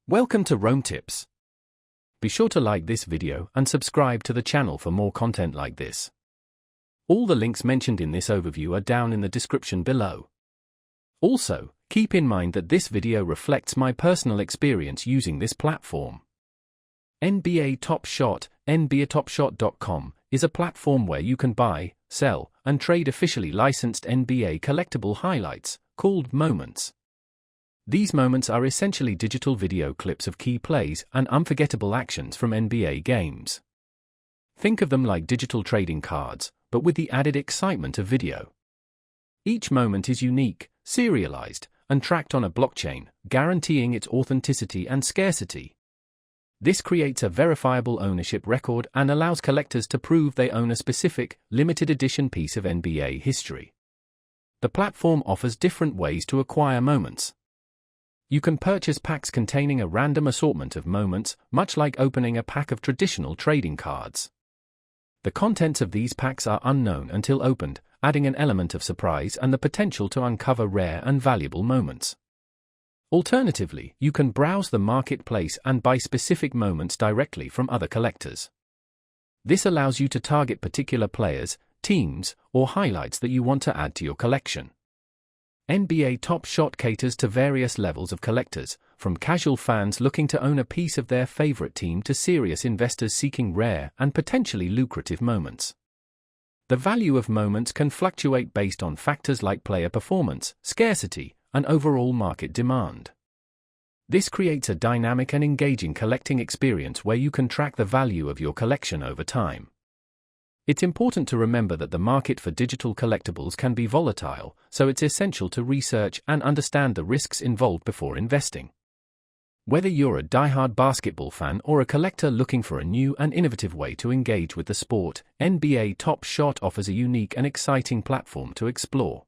Welcome to Rome Tips. Be sure to like this video and subscribe to the channel for more content like this. All the links mentioned in this overview are down in the description below. Also, keep in mind that this video reflects my personal experience using this platform. NBA Top Shot, NBATopShot.com, is a platform where you can buy, sell, and trade officially licensed NBA collectible highlights, called moments. These moments are essentially digital video clips of key plays and unforgettable actions from NBA games. Think of them like digital trading cards, but with the added excitement of video. Each moment is unique, serialized, and tracked on a blockchain, guaranteeing its authenticity and scarcity. This creates a verifiable ownership record and allows collectors to prove they own a specific, limited edition piece of NBA history. The platform offers different ways to acquire moments. You can purchase packs containing a random assortment of moments, much like opening a pack of traditional trading cards. The contents of these packs are unknown until opened, adding an element of surprise and the potential to uncover rare and valuable moments. Alternatively, you can browse the marketplace and buy specific moments directly from other collectors. This allows you to target particular players, teams, or highlights that you want to add to your collection. NBA Top Shot caters to various levels of collectors, from casual fans looking to own a piece of their favorite team to serious investors seeking rare and potentially lucrative moments. The value of moments can fluctuate based on factors like player performance, scarcity, and overall market demand. This creates a dynamic and engaging collecting experience where you can track the value of your collection over time. It's important to remember that the market for digital collectibles can be volatile, so it's essential to research and understand the risks involved before investing. Whether you're a diehard basketball fan or a collector looking for a new and innovative way to engage with the sport, NBA Top Shot offers a unique and exciting platform to explore.